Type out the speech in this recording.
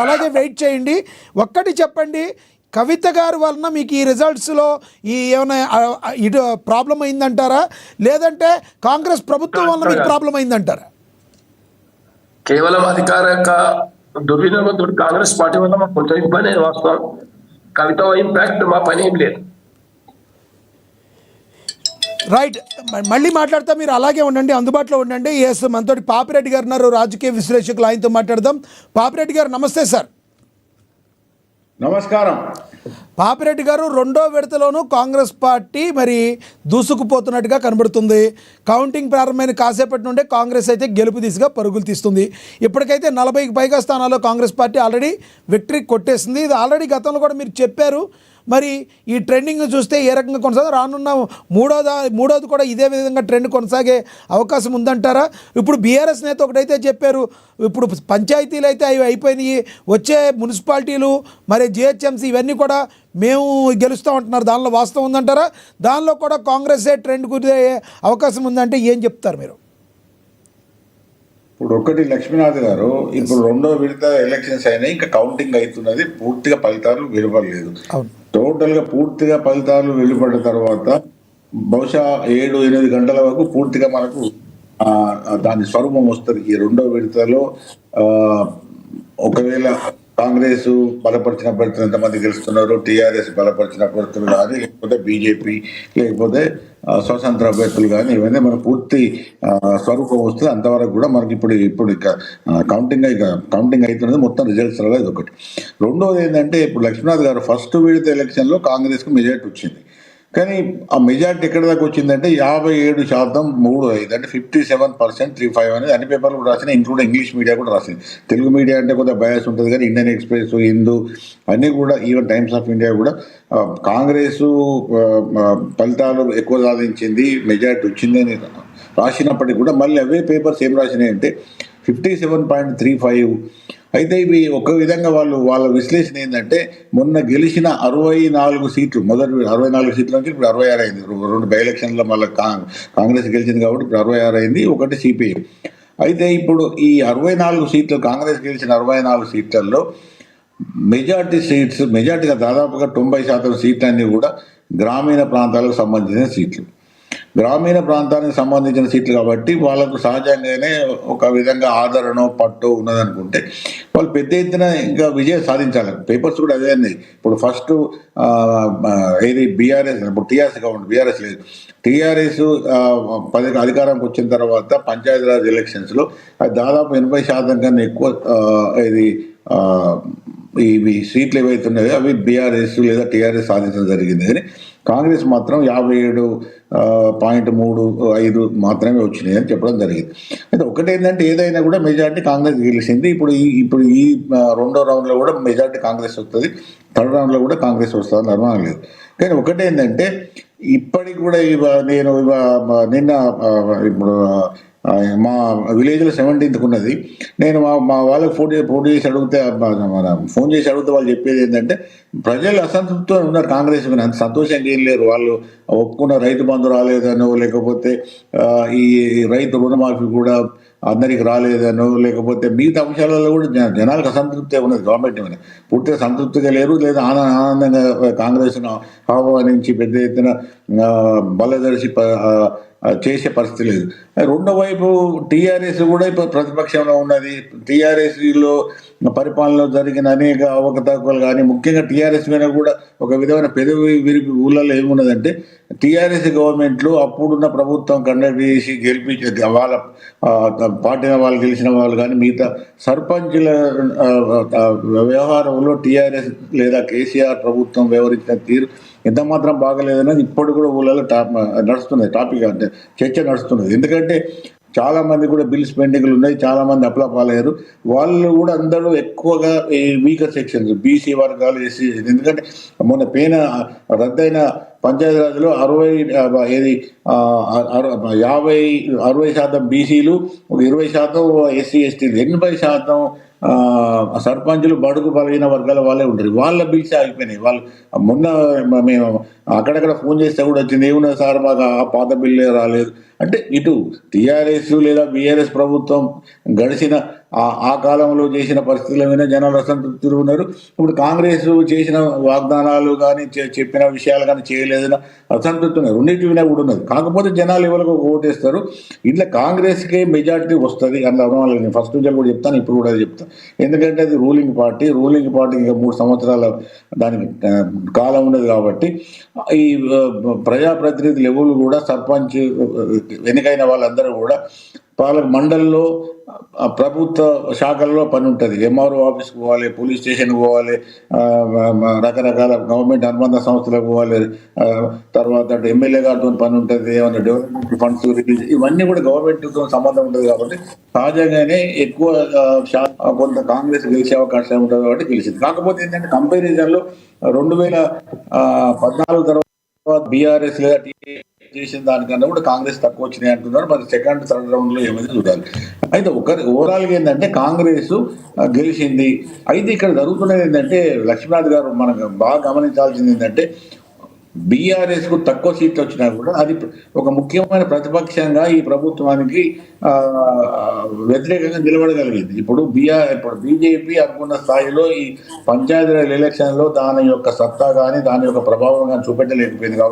అలాగే వెయిట్ చేయండి. ఒక్కటి చెప్పండి, కవిత గారి వలన మీకు ఈ రిజల్ట్స్లో ఈ ఏమైనా ఇటు ప్రాబ్లం అయిందంటారా, లేదంటే కాంగ్రెస్ ప్రభుత్వం వలన మీకు ప్రాబ్లం అయిందంటారా? కేవలం అధికార యొక్క దుర్వినియోగంతో కాంగ్రెస్ పార్టీ వల్ల మాకు కొంత ఇబ్బంది వాస్తవం. కవిత ఇంపాక్ట్ మా పని ఏం లేదు. రైట్, మళ్ళీ మాట్లాడతా, మీరు అలాగే ఉండండి, అందుబాటులో ఉండండి. ఎస్, మనతోటి పాపిరెడ్డి గారు ఉన్నారు, రాజకీయ విశ్లేషకులు, ఆయనతో మాట్లాడదాం. పాపిరెడ్డి గారు నమస్తే సార్. నమస్కారం. పాపిరెడ్డి గారు, రెండో విడతలోనూ కాంగ్రెస్ పార్టీ మరి దూసుకుపోతున్నట్టుగా కనబడుతుంది. కౌంటింగ్ ప్రారంభమైన కాసేపటి నుండే కాంగ్రెస్ అయితే గెలుపు దిశగా పరుగులు తీస్తుంది. ఇప్పటికైతే 40కి పైగా స్థానాల్లో కాంగ్రెస్ పార్టీ ఆల్రెడీ విక్టరీ కొట్టేసింది. ఇది ఆల్రెడీ గతంలో కూడా మీరు చెప్పారు. మరి ఈ ట్రెండింగ్ చూస్తే ఏ రకంగా కొనసాగు, రానున్న మూడోది కూడా ఇదే విధంగా ట్రెండ్ కొనసాగే అవకాశం ఉందంటారా? ఇప్పుడు బీఆర్ఎస్ నేత ఒకటైతే చెప్పారు, ఇప్పుడు పంచాయతీలు అయితే అవి అయిపోయినాయి, వచ్చే మున్సిపాలిటీలు మరి జిహెచ్ఎంసీ ఇవన్నీ కూడా మేము గెలుస్తూ ఉంటున్నారు, దానిలో వాస్తవం ఉందంటారా? దానిలో కూడా కాంగ్రెసే ట్రెండ్ కుదిరే అవకాశం ఉందంటే ఏం చెప్తారు మీరు? ఇప్పుడు ఒకటి లక్ష్మీనాథ్ గారు, ఇప్పుడు రెండో విడత ఎలక్షన్స్ అయినాయి, ఇంకా కౌంటింగ్ అవుతున్నది, పూర్తిగా ఫలితాలు వెలువడలేదు. టోటల్గా పూర్తిగా ఫలితాలు వెలువడిన తర్వాత బహుశా 7-8 గంటల వరకు పూర్తిగా మనకు దాని స్వరూపం వస్తుంది. ఈ రెండో విడతలో ఒకవేళ కాంగ్రెస్ బలపరిచిన అభ్యర్థులు ఎంతమంది గెలుస్తున్నారు, టీఆర్ఎస్ బలపరిచిన అభ్యర్థులు కానీ, లేకపోతే బీజేపీ, లేకపోతే స్వతంత్ర అభ్యర్థులు కానీ, ఇవన్నీ మనకు పూర్తి స్వరూపం వస్తుంది. అంతవరకు కూడా మనకి ఇప్పుడు ఇక కౌంటింగ్ అవుతున్నది, మొత్తం రిజల్ట్స్ రాలేదు. ఇది ఒకటి. రెండోది ఏంటంటే, ఇప్పుడు లక్ష్మీనాథ్ గారు ఫస్ట్ విడత ఎలక్షన్లో కాంగ్రెస్కి మెజార్టీ వచ్చింది. కానీ ఆ మెజార్టీ ఎక్కడి దాకా వచ్చిందంటే 57% 3.5, అంటే 57% 35 అనేది అన్ని పేపర్లు కూడా రాసినాయి, ఇంక్లూడ్ ఇంగ్లీష్ మీడియా కూడా రాసింది. తెలుగు మీడియా అంటే కొద్దిగా బయాస్ ఉంటుంది, కానీ ఇండియన్ ఎక్స్ప్రెస్, హిందూ అన్నీ కూడా, ఈవెన్ టైమ్స్ ఆఫ్ ఇండియా కూడా కాంగ్రెస్ ఫలితాలు ఎక్కువ సాధించింది, మెజార్టీ వచ్చిందని రాసినప్పటికీ కూడా మళ్ళీ అవే పేపర్స్ ఏం రాసినాయి అంటే 57.35. అయితే ఇవి ఒక విధంగా వాళ్ళ విశ్లేషణ ఏంటంటే, మొన్న గెలిచిన 64 సీట్లు, మొదటి 64 సీట్ల నుంచి ఇప్పుడు 66 అయింది. 2 బై ఎలక్షన్లో మళ్ళీ కాంగ్రెస్ గెలిచింది కాబట్టి ఇప్పుడు 66 అయింది, ఒకటి సిపిఐ. అయితే ఇప్పుడు ఈ 64 సీట్లు, కాంగ్రెస్ గెలిచిన 64 సీట్లలో మెజార్టీగా దాదాపుగా 90% సీట్లన్నీ కూడా గ్రామీణ ప్రాంతాలకు సంబంధించిన సీట్లు. గ్రామీణ ప్రాంతానికి సంబంధించిన సీట్లు కాబట్టి వాళ్ళకు సహజంగానే ఒక విధంగా ఆదరణ పట్టు ఉన్నదనుకుంటే వాళ్ళు పెద్ద ఎత్తున ఇంకా విజయం సాధించాలి. పేపర్స్ కూడా అదే అన్నాయి. ఇప్పుడు ఫస్ట్ ఏది బీఆర్ఎస్, ఇప్పుడు టీఆర్ఎస్ గవర్నమెంట్, బీఆర్ఎస్ లేదు, టీఆర్ఎస్ అధికారంకి వచ్చిన తర్వాత పంచాయతీరాజ్ ఎలక్షన్స్లో అది దాదాపు 80% కన్నా ఎక్కువ ఇది ఇవి సీట్లు ఏవైతున్నాయో అవి బీఆర్ఎస్ లేదా టీఆర్ఎస్ సాధించడం జరిగింది. కానీ కాంగ్రెస్ మాత్రం 57.35 మాత్రమే వచ్చినాయి అని చెప్పడం జరిగింది. అయితే ఒకటేంటంటే, ఏదైనా కూడా మెజార్టీ కాంగ్రెస్ గెలిచింది. ఇప్పుడు ఈ రెండో రౌండ్లో కూడా మెజార్టీ కాంగ్రెస్ వస్తుంది, థర్డ్ రౌండ్లో కూడా కాంగ్రెస్ వస్తుంది, అనుమానం లేదు. కానీ ఒకటేంటంటే, ఇప్పటికి కూడా నిన్న ఇప్పుడు మా విలేజ్లో 17th ఉన్నది. నేను మా వాళ్ళకి ఫోన్ చేసి అడిగితే వాళ్ళు చెప్పేది ఏంటంటే, ప్రజలు అసంతృప్తితో ఉన్నారు కాంగ్రెస్ మీద, అంత సంతోషంగా ఏం లేరు. వాళ్ళు ఒప్పుకున్న రైతు బంధు రాలేదనో, లేకపోతే ఈ రైతు రుణమాఫీ కూడా అందరికి రాలేదనో, లేకపోతే మిగతా అంశాలలో కూడా జనాలకు అసంతృప్తి ఉన్నది గవర్నమెంట్ మీద, పూర్తిగా సంతృప్తిగా లేరు, లేదా ఆనందంగా కాంగ్రెస్ను ఆహ్వానించి పెద్ద ఎత్తున బలదర్శి చేసే పరిస్థితి లేదు. రెండో వైపు టీఆర్ఎస్ కూడా ఇప్పుడు ప్రతిపక్షంలో ఉన్నది. టీఆర్ఎస్లో పరిపాలనలో జరిగిన అనేక అవకతవకలు కానీ, ముఖ్యంగా టీఆర్ఎస్ మీద కూడా ఒక విధమైన పెదవి విరిపి ఊళ్ళలో ఏమున్నదంటే, టీఆర్ఎస్ గవర్నమెంట్లో అప్పుడున్న ప్రభుత్వం కండక్ట్ చేసి గెలిపించే వాళ్ళ పార్టీ వాళ్ళు గెలిచిన వాళ్ళు కానీ, మిగతా సర్పంచుల వ్యవహారంలో టీఆర్ఎస్ లేదా కేసీఆర్ ప్రభుత్వం వ్యవహరించిన తీరు ఎంత మాత్రం బాగలేదన్నది ఇప్పుడు కూడా ఊళ్ళలో నడుస్తున్నది, టాపిక్ అంటే చర్చ నడుస్తున్నది. ఎందుకంటే చాలామంది కూడా బిల్స్ పెండింగ్లు ఉన్నాయి, చాలామంది అప్లపాలయ్యారు. వాళ్ళు కూడా అందరూ ఎక్కువగా ఈ వీకర్ సెక్షన్స్, బీసీ వర్గాలు, ఎస్సీ. ఎందుకంటే మొన్న రద్దయిన పంచాయతీరాజ్లో 60% బీసీలు, 20% ఎస్సీ ఎస్టీలు, 80% సర్పంచులు బడుగు బలహీన వర్గాల వాళ్ళే ఉంటారు. వాళ్ళ బిల్స్ ఆగిపోయినాయి. వాళ్ళు మొన్న మేము అక్కడక్కడ ఫోన్ చేస్తే కూడా వచ్చింది, ఏమున్నా సార్ మాకు ఆ పాత బిల్లే రాలేదు అంటే ఇటు టీఆర్ఎస్ లేదా బీఆర్ఎస్ ప్రభుత్వం గడిచిన ఆ కాలంలో చేసిన పరిస్థితుల మీద జనాలు అసంతృప్తులు ఉన్నారు. ఇప్పుడు కాంగ్రెస్ చేసిన వాగ్దానాలు కానీ చెప్పిన విషయాలు కానీ చేయలేదని అసంతృప్తి ఉన్నారు. రెండింటి మీద కూడా ఉన్నది. కాకపోతే జనాలు ఎవరికి ఓటేస్తారు, ఇట్లా కాంగ్రెస్కే మెజార్టీ వస్తుంది అందులో అనుమానం. నేను ఫస్ట్ నుంచి కూడా చెప్తాను, ఇప్పుడు కూడా అది చెప్తాను. ఎందుకంటే అది రూలింగ్ పార్టీకి ఇంకా 3 సంవత్సరాల దానికి కాలం ఉన్నది కాబట్టి ఈ ప్రజాప్రతినిధులు ఎవరు కూడా సర్పంచ్ ఎన్నికైన వాళ్ళందరూ కూడా పాలక మండలిలో ప్రభుత్వ శాఖల్లో పని ఉంటుంది. ఎంఆర్ఓ ఆఫీస్కి పోవాలి, పోలీస్ స్టేషన్కి పోవాలి, రకరకాల గవర్నమెంట్ అనుబంధ సంస్థలకు పోవాలి, తర్వాత ఎమ్మెల్యే గారితో పని ఉంటుంది, ఏమైనా డెవలప్మెంట్ ఫండ్స్ రిలీజ్, ఇవన్నీ కూడా గవర్నమెంట్తో సంబంధం ఉంటుంది. కాబట్టి సహజంగానే ఎక్కువ కొంత కాంగ్రెస్ గెలిచే అవకాశం ఉంటుంది కాబట్టి గెలిచింది. కాకపోతే ఏంటంటే కంపారిజన్లో 2014 తర్వాత బీఆర్ఎస్ లేదా చేసిన దానికన్నా కూడా కాంగ్రెస్ తక్కువ వచ్చినాయి అంటున్నారు. మరి సెకండ్ థర్డ్ రౌండ్ లో ఏమైంది చూడాలి. అయితే ఓవరాల్ గా ఏంటంటే కాంగ్రెస్ గెలిచింది. అయితే ఇక్కడ జరుగుతున్నది ఏంటంటే లక్ష్మీనాథ్ గారు మనకు బాగా గమనించాల్సింది ఏంటంటే బీఆర్ఎస్ కు తక్కువ సీట్లు వచ్చినా కూడా అది ఒక ముఖ్యమైన ప్రతిపక్షంగా ఈ ప్రభుత్వానికి వ్యతిరేకంగా నిలబడగలిగింది. ఇప్పుడు బీజేపీ అనుకున్న స్థాయిలో ఈ పంచాయతీరాజ్ ఎలక్షన్ లో దాని యొక్క సత్తా కానీ దాని యొక్క ప్రభావం కానీ చూపెట్టలేకపోయింది. కాబట్టి